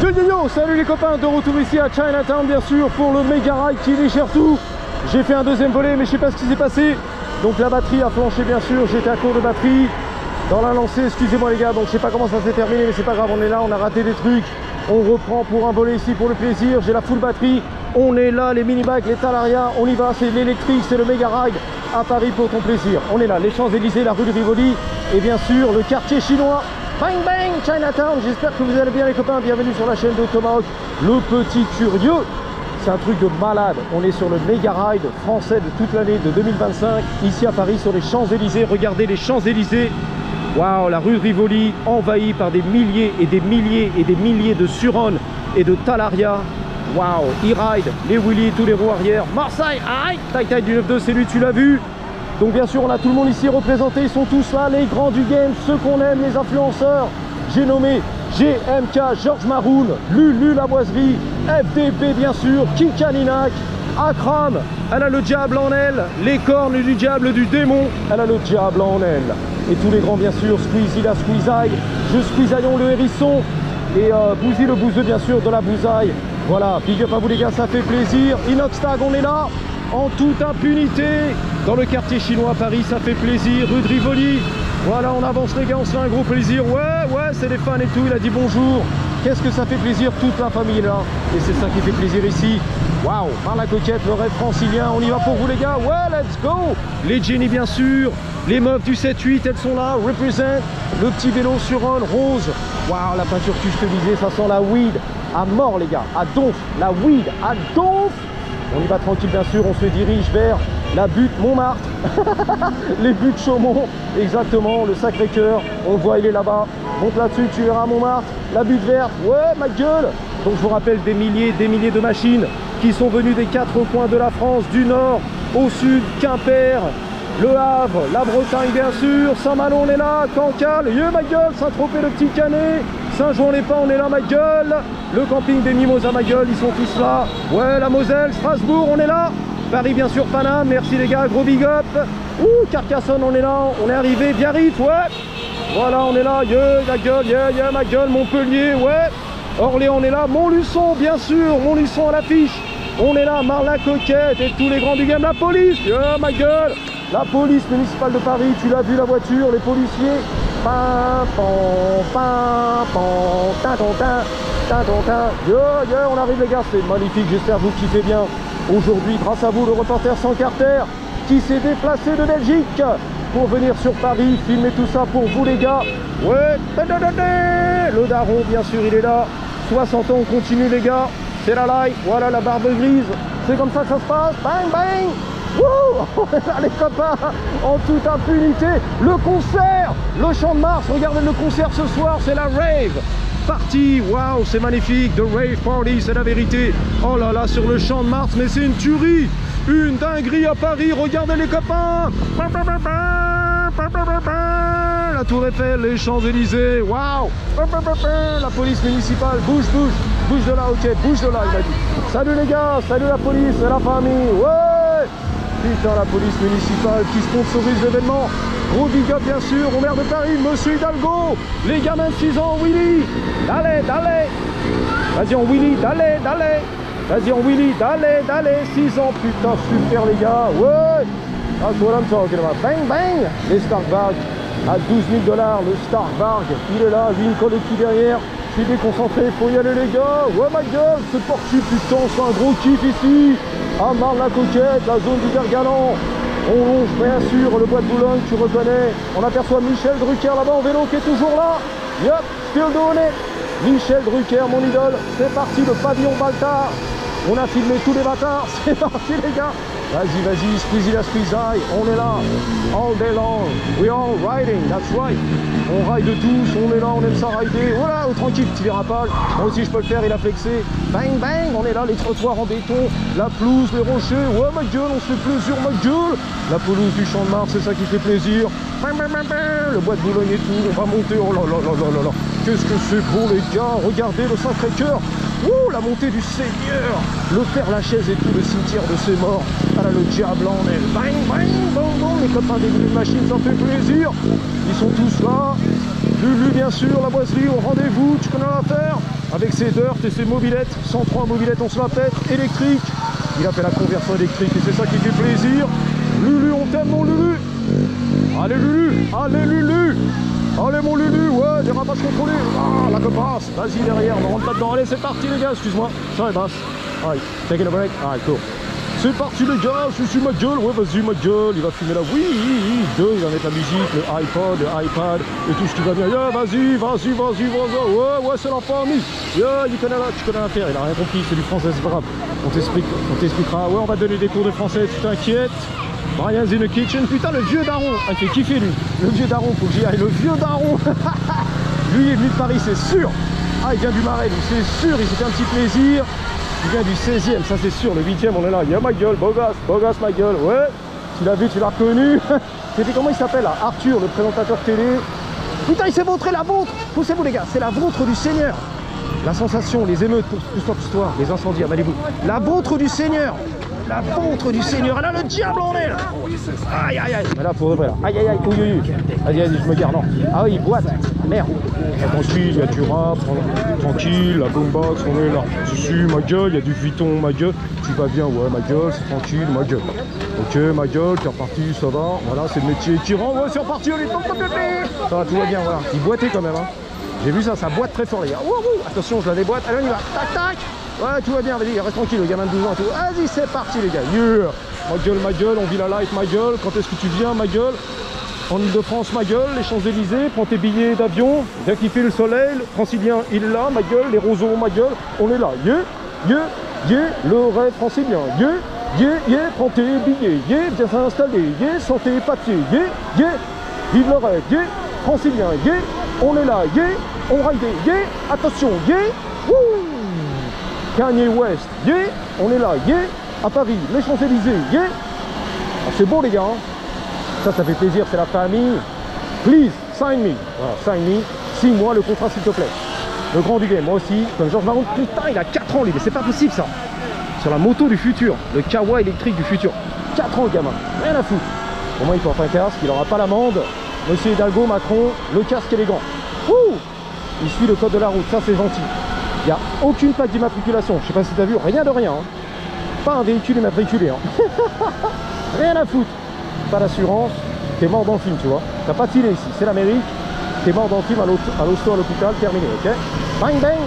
Yo yo yo, salut les copains, de retour ici à Chinatown bien sûr pour le méga ride qui déchire tout. J'ai fait un deuxième volet mais je sais pas ce qui s'est passé. Donc la batterie a flanché bien sûr, j'étais à court de batterie dans la lancée, excusez-moi les gars, donc je sais pas comment ça s'est terminé mais c'est pas grave, on est là, on a raté des trucs. On reprend pour un volet ici pour le plaisir, j'ai la full batterie. On est là, les mini-bikes, les Talaria, on y va, c'est l'électrique, c'est le méga ride à Paris pour ton plaisir. On est là, les Champs-Élysées, la rue de Rivoli et bien sûr le quartier chinois. Bang bang Chinatown, j'espère que vous allez bien les copains, bienvenue sur la chaîne de Tomahawk, le petit curieux. C'est un truc de malade, on est sur le méga ride français de toute l'année de 2025, ici à Paris sur les Champs-Élysées, regardez les Champs-Élysées. Waouh, la rue de Rivoli envahie par des milliers et des milliers et des milliers de Suron et de Talaria. Waouh, e-ride, les Willy, tous les roues arrière, Marseille, aïe, taille du 9-2, c'est lui, tu l'as vu. Donc bien sûr on a tout le monde ici représenté, ils sont tous là, les grands du game, ceux qu'on aime, les influenceurs. J'ai nommé GMK, Georges Maroun, Lulu la Boiserie, FDP bien sûr, Kika Ninak, Akram, elle a le diable en elle, les cornes du diable du démon, elle a le diable en elle. Et tous les grands bien sûr, Squeezie la Squeezaille, je Squeezaillon le hérisson, et Bouzy le bouseux bien sûr de la bousaille. Voilà, big up à vous les gars, ça fait plaisir. Inoxtag, on est là en toute impunité dans le quartier chinois à Paris, ça fait plaisir. Rue de Rivoli, voilà, on avance les gars, on se fait un gros plaisir. Ouais, c'est des fans et tout, il a dit bonjour. Qu'est-ce que ça fait plaisir, toute la famille est là. Et c'est ça qui fait plaisir ici. Waouh, par la coquette, le rêve francilien, on y va pour vous les gars. Ouais, let's go. Les Jenny bien sûr, les meufs du 7-8, elles sont là, represent. Le petit vélo Suron, rose. Waouh, la peinture customisée, ça sent la weed à mort les gars, à donf, la weed à donf. On y va tranquille bien sûr, on se dirige vers la butte Montmartre, les buttes Chaumont, exactement, le Sacré-Cœur, on le voit, il est là-bas, monte là-dessus, tu verras Montmartre, la butte verte, ouais ma gueule. Donc je vous rappelle des milliers de machines qui sont venues des quatre coins de la France, du nord au sud, Quimper, Le Havre, la Bretagne bien sûr, Saint-Malo on est là, Cancale, ma gueule, Saint-Tropez le Petit Canet, Saint-Jean-les-Pins on est là ma gueule, le camping des Mimosas ma gueule, ils sont tous là, ouais la Moselle, Strasbourg on est là, Paris bien sûr, Paname, merci les gars, gros big up, Carcassonne on est là, on est arrivé, Biarritz, ouais, voilà on est là, la gueule, ma gueule, Montpellier, ouais, Orléans on est là, Montluçon bien sûr, Montluçon à l'affiche, on est là, Marla-Coquette et tous les grands du game, la police, ma gueule, la police municipale de Paris, tu l'as vu la voiture, les policiers, on arrive les gars, c'est magnifique, j'espère que vous kiffez bien. Aujourd'hui, grâce à vous, le reporter sans carter qui s'est déplacé de Belgique pour venir sur Paris, filmer tout ça pour vous les gars. Ouais, le daron bien sûr il est là, 60 ans, on continue les gars, c'est la live, voilà la barbe grise, c'est comme ça que ça se passe, bang bang. Wouh, les copains, en toute impunité, le concert, le Champ de Mars, regardez le concert ce soir, c'est la rave party, waouh, c'est magnifique, the rave party, c'est la vérité. Oh là là, sur le Champ de Mars, mais c'est une tuerie, une dinguerie à Paris, regardez les copains, la Tour Eiffel, les Champs-Élysées, waouh, la police municipale, bouge de là, ok, bouge de là, il m'a dit. Salut les gars, salut la police, c'est la famille, ouais. Putain, la police municipale qui sponsorise l'événement. Gros big up bien sûr au maire de Paris, monsieur Hidalgo. Les gamins de 6 ans, Willy. Dale. Vas-y en Willy, dale. Vas-y en Willy, dale. 6 ans, putain, super les gars. Ouais. That's what I'm talking about. Bang, bang. Les Starkvarg à 12 000 $. Le Starkvarg, il est là, Lincoln le cul derrière. Je suis déconcentré, faut y aller les gars. Ouais ma gueule, c'est parti, putain, c'est un gros kiff ici. À Marne-la-Coquette, la zone du Vergalan. On longe bien sûr le bois de Boulogne, tu reconnais. On aperçoit Michel Drucker là-bas en vélo qui est toujours là. Yup, still doing it. Michel Drucker, mon idole. C'est parti, le pavillon Baltard. On a filmé tous les bâtards. C'est parti les gars. Vas-y, Squeezie la Squeezaille, on est là, all day long, we all riding, that's right. On ride tous, on est là, on aime ça rider, voilà, tranquille, petit dérapage, moi aussi je peux le faire, il a flexé, bang bang, on est là, les trottoirs en béton, la pelouse, les rochers, ouais ma gueule, on se fait plaisir, ma gueule, la pelouse du Champ de Mars, c'est ça qui fait plaisir, bang, bang, bang, bang, le bois de Boulogne et tout, on va monter, oh là là là là là là, qu'est-ce que c'est beau les gars, regardez le Sacré-Cœur. Ouh, la montée du Seigneur, le Père Lachaise et tout, le cimetière de ses morts. Ah là, le diable en elle. Bang, bang, bang, bang, les copains des Blue Machines, ça fait plaisir. Ils sont tous là. Lulu, bien sûr, la boiserie, au rendez-vous, tu connais l'affaire. avec ses dirt et ses mobilettes, 103 mobilettes, on se la pète, électrique. Il a fait la conversion électrique et c'est ça qui fait plaisir. Lulu, on t'aime mon Lulu. Allez Lulu, allez Lulu. Allez mon Lulu, ouais, dérapage contrôlé. Ah, la copasse, vas-y derrière, on rentre là-dedans. Allez, c'est parti les gars, excuse-moi. Ça est basse. Allez, taking a break. Allez, cool. C'est parti les gars, je suis ma gueule, ouais vas-y ma gueule, il va fumer là, oui, il va mettre la musique, le iPod, le iPad et tout ce qui va bien, yeah, vas-y, ouais, c'est la famille, yeah, tu connais l'affaire, il a rien compris, c'est du français, c'est pas grave, on t'expliquera, ouais, on va donner des cours de français, tu t'inquiètes, Brian's in the kitchen, putain le vieux daron, il fait kiffer lui, le vieux daron, faut que j'y aille, le vieux daron, lui il est venu de Paris, c'est sûr, ah il vient du Marais, donc c'est sûr, il s'est fait un petit plaisir. Il vient du 16e, ça c'est sûr, le 8e on est là, il y a ma gueule, beau gosse ma gueule, ouais, tu l'as vu, tu l'as reconnu. C'était comment il s'appelle là, Arthur, le présentateur télé. Putain il s'est montré la vôtre, poussez-vous les gars, c'est la vôtre du Seigneur. La sensation, les émeutes, pousse-toi, les incendies, avalez-vous. La vôtre du Seigneur, la vôtre du Seigneur, là le diable en est là. Aïe aïe aïe, là pour de vrai là, aïe aïe aïe, vas-y, je me gare, non. Ah oui, boîte, merde. Ensuite, il y a du rap, tranquille, la boombox, on est là. Dessus, ma gueule, il y a du Vuitton, ma gueule. Tu vas bien, ouais, ma gueule, c'est tranquille, ma gueule. Ok, ma gueule, t'es reparti, ça va. Voilà, c'est le métier qui rend, ouais, c'est reparti, on est ça va, tout va bien, voilà. Il boitait quand même, hein. J'ai vu ça, ça boite très fort, les gars. Attention, je la déboîte, allez, on y va. Tac, tac. Ouais, tout va bien, vas-y, reste tranquille, le gamin de 12 ans et tout. Vas-y, c'est parti, les gars. Yeah. Ma gueule, on vit la life, ma gueule. Quand est-ce que tu viens, ma gueule? En Ile-de-France, ma gueule, les Champs-Élysées, prends tes billets d'avion, viens kiffer le soleil, le francilien, il est là, ma gueule, les roseaux, ma gueule, on est là, le rêve francilien, prends tes billets, viens s'installer, sans tes papiers, vive le rêve, francilien, on est là, on ride, attention, wouh, Kanye West, on est là, à Paris, les Champs-Élysées, ah, c'est beau les gars, hein. Ça fait plaisir, c'est la famille. Please, sign me. Voilà, sign me. Signe-moi le contrat, s'il te plaît. Le grand du game, moi aussi. Comme Georges Maron, putain, il a 4 ans, lui. Mais c'est pas possible, ça. Sur la moto du futur. Le Kawa électrique du futur. 4 ans, gamin. Rien à foutre. Au moins, il porte un casque. Il n'aura pas l'amende. Monsieur Hidalgo, Macron, le casque élégant. Ouh, il suit le code de la route. Ça, c'est gentil. Il n'y a aucune plaque d'immatriculation. Je sais pas si tu as vu. Rien de rien. Hein. Pas un véhicule immatriculé. Hein. Rien à foutre. Pas d'assurance, t'es mort dans le film, tu vois. T'as pas tiré ici, c'est l'Amérique. T'es mort dans le film à l'hosto, à l'hôpital, terminé, ok. Bang bang.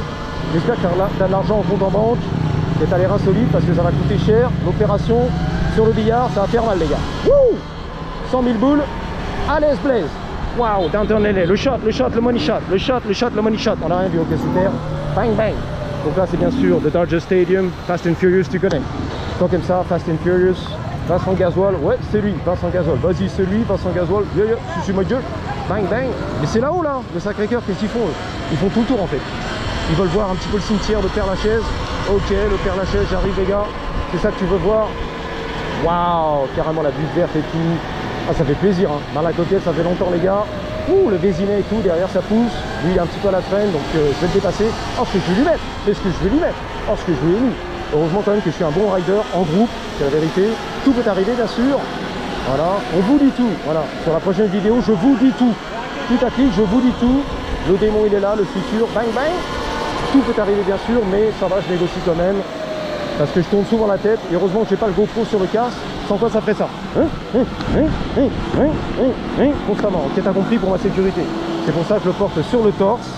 J'espère que t'as de l'argent en compte en banque, que t'as les reins solides parce que ça va coûter cher. L'opération sur le billard, ça va faire mal, les gars. Wouh, 100 000 boules, à l'aise blaze. Waouh, downtown LA, le shot, le money shot, le money shot. On a rien vu, ok, super. Bang bang. Donc là, c'est bien sûr le Dodger Stadium, Fast and Furious, tu connais. Quand comme ça, Fast and Furious. Vincent Gasoil, ouais, c'est lui, Vincent Gasoil. Vas-y, c'est lui, Vincent Gasoil. Je suis ma gueule. Bang, bang. Mais c'est là-haut, là, le Sacré-Cœur, qu'est-ce qu'ils font? Ils font tout le tour, en fait. Ils veulent voir un petit peu le cimetière de Père-Lachaise. Ok, le Père-Lachaise, j'arrive, les gars. C'est ça que tu veux voir? Waouh, carrément la butte verte et tout. Ah, ça fait plaisir, hein. Dans la coquette, ça fait longtemps, les gars. Ouh, le Vésinet et tout, derrière, ça pousse. Lui, il est un petit peu à la traîne, donc je vais le dépasser. Oh, ce que je vais lui mettre. Qu'est-ce que je vais lui mettre? Oh, ce que je vais lui. Heureusement quand même que je suis un bon rider en groupe, c'est la vérité. Tout peut arriver bien sûr. Voilà, on vous dit tout. Voilà, sur la prochaine vidéo, je vous dis tout. Tout à clic, je vous dis tout. Le démon il est là, le futur, bang bang. Tout peut arriver bien sûr, mais ça va, je négocie quand même. Parce que je tourne souvent la tête. Et heureusement que j'ai pas le GoPro sur le casque. Sans quoi ça ferait ça. Constamment. Ok, t'as compris pour ma sécurité. C'est pour ça que je le porte sur le torse.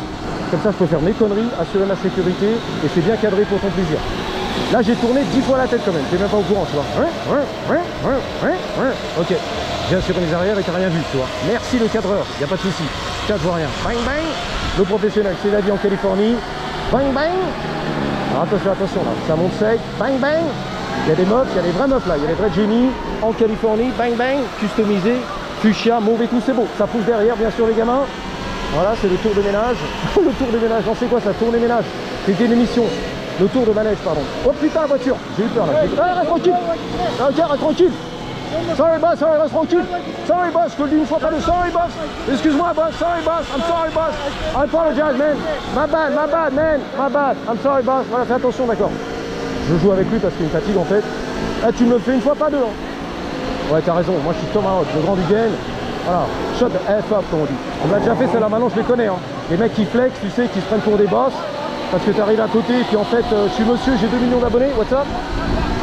Comme ça, je peux faire mes conneries, assurer ma sécurité. Et c'est bien cadré pour ton plaisir. Là j'ai tourné 10 fois la tête quand même, t'es même pas au courant tu vois. Ok, j'ai assuré mes arrières et t'as rien vu tu vois. Merci le cadreur, y a pas de souci. Tiens, je vois rien. Bang bang. Le professionnel, c'est la vie en Californie. Bang bang. Alors, attention là, ça monte sec. Bang bang. Il y a des meufs, il y a des vraies meufs là, il y a des vrais génies en Californie. Bang bang, customisé, fuchsia, mauve et tout, c'est beau. Ça pousse derrière bien sûr les gamins. Voilà, c'est le tour de ménage. Le tour de ménage, non c'est quoi ça, tour de ménage? C'était une émission. Le tour de manège, pardon. Oh putain la voiture, j'ai eu peur là. Ah, reste tranquille. Ok, reste tranquille. Sorry boss, sorry, reste tranquille. Sorry boss, je te le dis une fois pas deux. Sorry boss. Excuse-moi boss, sorry boss. I'm sorry boss. I apologize man. My bad man. My bad. I'm sorry boss. Voilà, fais attention, d'accord. Je joue avec lui parce qu'il me fatigue en fait. Ah, tu me le fais une fois pas deux. Hein. Ouais, t'as raison. Moi je suis Tomahawk, le grand du game. Voilà, shut the F up comme on dit. On l'a déjà fait celle-là, maintenant je les connais. Hein. Les mecs qui flex, tu sais, qui se prennent pour des boss. parce que tu arrives à côté et puis en fait je suis monsieur, j'ai 2 millions d'abonnés, what's up?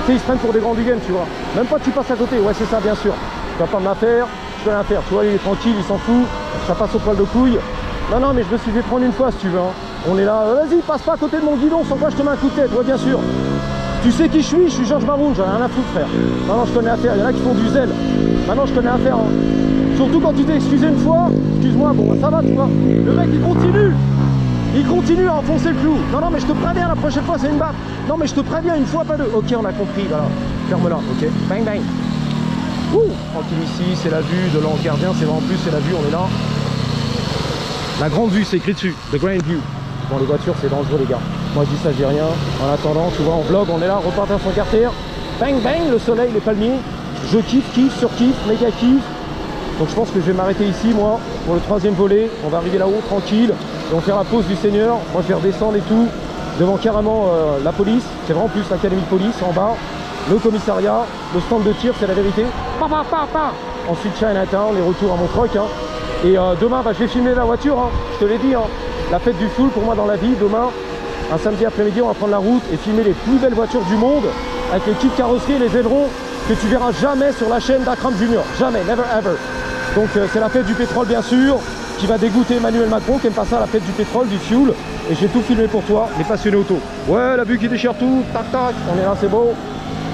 Tu sais, ils se prennent pour des grands du game, tu vois. Même pas tu passes à côté, ouais c'est ça bien sûr. Tu vas pas me la faire, je peux rien faire, tu vois, il est tranquille, il s'en fout, ça passe au poil de couille. Non, non, mais je me suis fait prendre une fois si tu veux. Hein. On est là, vas-y, passe pas à côté de mon guidon, sans quoi je te mets un coup de tête, ouais bien sûr. Tu sais qui je suis Georges Maroun, j'en ai rien à foutre frère. Maintenant je connais affaire, il y en a qui font du zèle. Maintenant je connais affaire. Hein. Surtout quand tu t'es excusé une fois, excuse-moi, bon bah, ça va tu vois. Le mec il continue à enfoncer le clou. Non non mais je te préviens, la prochaine fois c'est une baffe. Non mais je te préviens une fois, pas deux. Ok on a compris, voilà. Ferme-la, ok. Bang bang. Ouh, tranquille ici, c'est la vue de l'ange gardien, c'est en plus c'est la vue, on est là. La grande vue, c'est écrit dessus, the grand view. Bon les voitures c'est dangereux les gars. Moi je dis ça, je dis rien. En attendant, tu vois, en vlog, on est là, repartir son quartier. Bang bang, le soleil, les palmiers. Je kiffe, surkiffe, méga kiffe. Donc je pense que je vais m'arrêter ici moi pour le 3e volet. On va arriver là-haut tranquille et on va faire la pause du Seigneur. Moi je vais redescendre et tout devant carrément la police. C'est vraiment plus l'académie de police en bas. Le commissariat, le stand de tir, c'est la vérité. Pa, pa, pa, pa. Ensuite Chinatown, les retours à mon truck. Hein. Et demain bah, je vais filmer la voiture, hein. Je te l'ai dit. Hein. La fête du full pour moi dans la vie. Demain, un samedi après-midi, on va prendre la route et filmer les plus belles voitures du monde avec les kits carrosserie et les ailerons que tu verras jamais sur la chaîne d'Akram Junior. Jamais, never ever. Donc c'est la fête du pétrole bien sûr, qui va dégoûter Emmanuel Macron, qui aime pas ça, la fête du pétrole, du fuel. Et j'ai tout filmé pour toi, les passionnés auto. Ouais, la vue qui déchire tout, tac tac, on est là, c'est beau.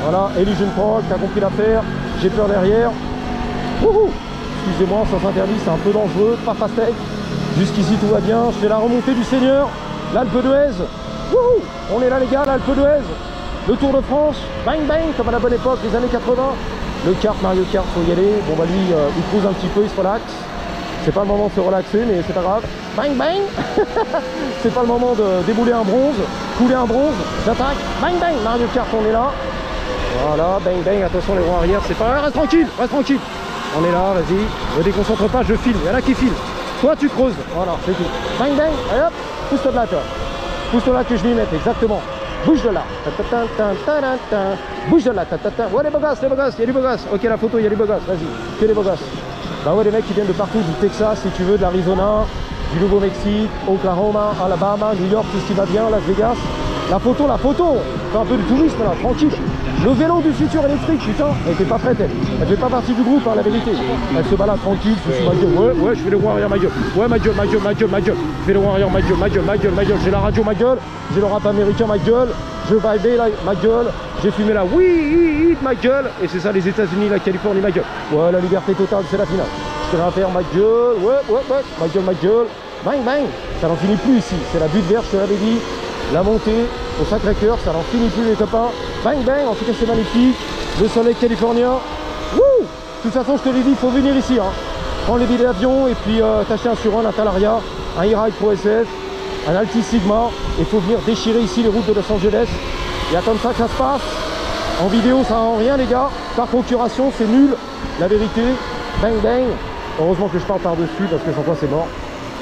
Voilà, Elysian Park, t'as compris l'affaire, j'ai peur derrière. Wouhou. Excusez-moi, sens interdit, c'est un peu dangereux, pas pastèque. Jusqu'ici tout va bien, je fais la remontée du Seigneur, l'Alpe d'Huez. Wouhou. On est là les gars, l'Alpe d'Huez. Le Tour de France, bang bang, comme à la bonne époque, les années 80. Le kart, Mario Kart, faut y aller. Bon bah lui, il cruise un petit peu, il se relaxe. C'est pas le moment de se relaxer, mais c'est pas grave. Bang bang. C'est pas le moment de débouler un bronze, couler un bronze. J'attaque, bang bang, Mario Kart, on est là. Voilà, bang bang, attention les roues arrière, c'est pas... Reste tranquille, reste tranquille. On est là, vas-y, ne déconcentre pas, je filme, il y en a qui filment. Toi tu creuses, voilà, c'est tout. Bang bang, allez hop, pousse-toi de là toi. Pousse-toi là que je vais y mettre, exactement. Bouge de là. Bouge de là. Ouais les beaux gosses, il y a du beau gosse. Ok la photo, il y a du beau gosse, vas-y, que des beaux gosses. Bah ouais les mecs qui viennent de partout, du Texas si tu veux, de l'Arizona, du Nouveau-Mexique, Oklahoma, Alabama, New York, tout ce qui va bien, Las Vegas. La photo, fais un peu du tourisme là, tranquille. Le vélo du futur électrique, putain, elle était pas prête elle fait pas partie du groupe, hein, la vérité. Elle se balade tranquille, je suis ma gueule, ouais, je fais les roues arrière ma gueule. Ouais ma gueule, je fais les roues arrière ma gueule, j'ai la radio ma gueule, j'ai le rap américain ma gueule, je vibe là ma gueule, j'ai filmé la oui ma gueule, et c'est ça les États-Unis, la Californie ma gueule. Ouais la liberté totale, c'est la finale. Je fais faire ma gueule, ouais, ma gueule, bang bang, ça n'en finit plus ici, c'est la butte verte, je te l'avais dit. La montée au Sacré-Cœur, ça n'en finit plus les copains. Bang bang, en tout cas c'est magnifique. Le soleil californien. Wouh. De toute façon je te l'ai dit, il faut venir ici. Hein. Prendre les billets d'avion et puis t'acheter un Suron, un Talaria, un e-ride Pro SF, un Altis Sigma. Et il faut venir déchirer ici les routes de Los Angeles. Il y a comme ça que ça se passe. En vidéo ça rend rien les gars. Par procuration c'est nul, la vérité. Bang bang. Heureusement que je parle par-dessus parce que sans quoi c'est mort.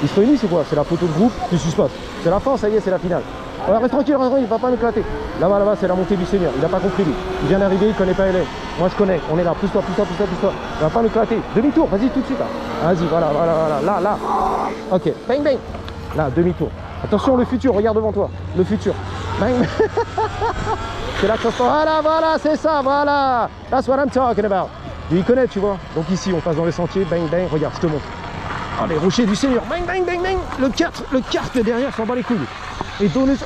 Ils se réunissent, c'est quoi? C'est la photo de groupe, qu'est-ce qui se passe? C'est la fin, ça y est, c'est la finale. Alors, reste tranquille, il va pas m'éclater. Là-bas, c'est la montée du Seigneur. Il a pas compris lui. Il vient d'arriver, il connaît pas LA. Moi je connais, on est là, pousse-toi. Il va pas m'éclater. Demi-tour, vas-y tout de suite là. Vas-y, voilà, là. Ok, bang bang. Là, demi-tour. Attention, le futur, regarde devant toi. Le futur. Bang. C'est là que ça se passe. Voilà, c'est ça, voilà. That's what I'm talking about. Il connaît, tu vois. Donc ici, on passe dans les sentiers, bang bang. Regarde, je te montre. Oh, les rochers du Seigneur, bang bang bang bang. Le kart derrière s'en bat les couilles. Et donne...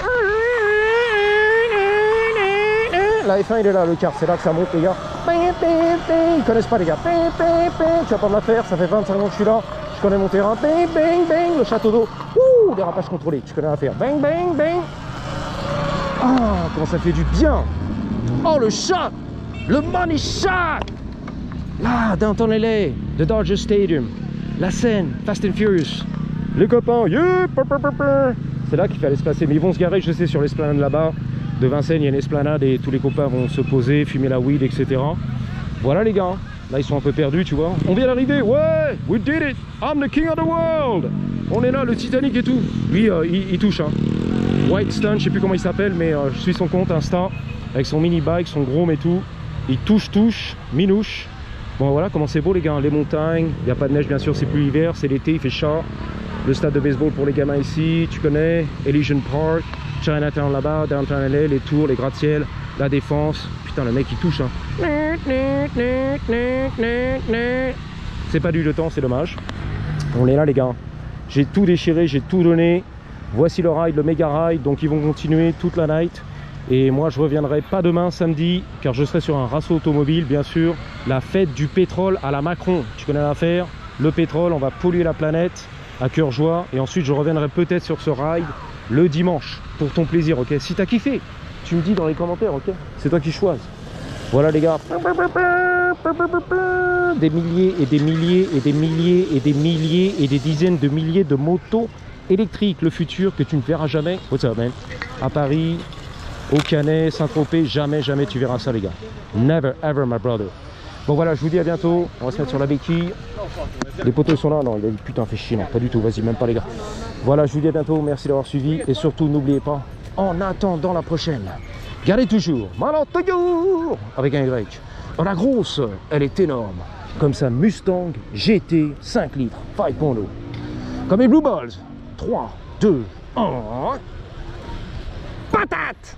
La F1 il est là, le kart, c'est là que ça monte les gars. Ils connaissent pas les gars. Tu vas pas me la faire, ça fait 25 ans que je suis là. Je connais mon terrain. Bang bang bang. Le château d'eau. Ouh, dérapage contrôlé, tu connais l'affaire. Bang bang bang. Ah, comment ça fait du bien. Oh le shot. Le money shot. Là, downtown LA, the Dodger Stadium. La scène, Fast and Furious. Les copains, yeah, c'est là qu'il fallait se passer. Mais ils vont se garer, je sais, sur l'esplanade là-bas. De Vincennes, il y a une esplanade et tous les copains vont se poser, fumer la weed, etc. Voilà les gars. Là, ils sont un peu perdus, tu vois. On vient d'arriver. Ouais, we did it. I'm the king of the world. On est là, le Titanic et tout. Lui, il touche. Hein. White Stun, je sais plus comment il s'appelle, mais je suis son compte Insta. Avec son mini bike, son gros et tout. Il touche, minouche. Bon voilà comment c'est beau les gars, les montagnes, il n'y a pas de neige bien sûr, c'est plus l'hiver, c'est l'été, il fait chaud. Le stade de baseball pour les gamins ici, tu connais, Elysian Park, Chinatown là-bas, Downtown LA, les tours, les gratte-ciel, la défense. Putain, le mec il touche, hein. C'est pas du le temps, c'est dommage. On est là les gars. J'ai tout déchiré, j'ai tout donné. Voici le ride, le méga ride. Donc ils vont continuer toute la night. Et moi je reviendrai pas demain samedi, car je serai sur un rasso automobile, bien sûr. La fête du pétrole à la Macron. Tu connais l'affaire? Le pétrole, on va polluer la planète à cœur joie. Et ensuite je reviendrai peut-être sur ce ride le dimanche, pour ton plaisir, ok? Si t'as kiffé, tu me dis dans les commentaires, ok? C'est toi qui choisis. Voilà les gars. Des milliers et des milliers et des milliers et des milliers et des dizaines de milliers de motos électriques. Le futur que tu ne verras jamais. What's up, man? À Paris, au Canet, Saint-Tropez, jamais, jamais tu verras ça les gars. Never ever, my brother. Bon voilà, je vous dis à bientôt. On va se mettre sur la béquille. Les poteaux sont là? Non, il a dit putain, fait chier. Non, pas du tout. Vas-y, même pas les gars. Voilà, je vous dis à bientôt. Merci d'avoir suivi. Et surtout, n'oubliez pas, en attendant la prochaine, gardez toujours, toujours, avec un Y. Oh, la grosse, elle est énorme. Comme ça, Mustang GT 5 litres, 5.0. Comme les Blue Balls. 3, 2, 1. Patate!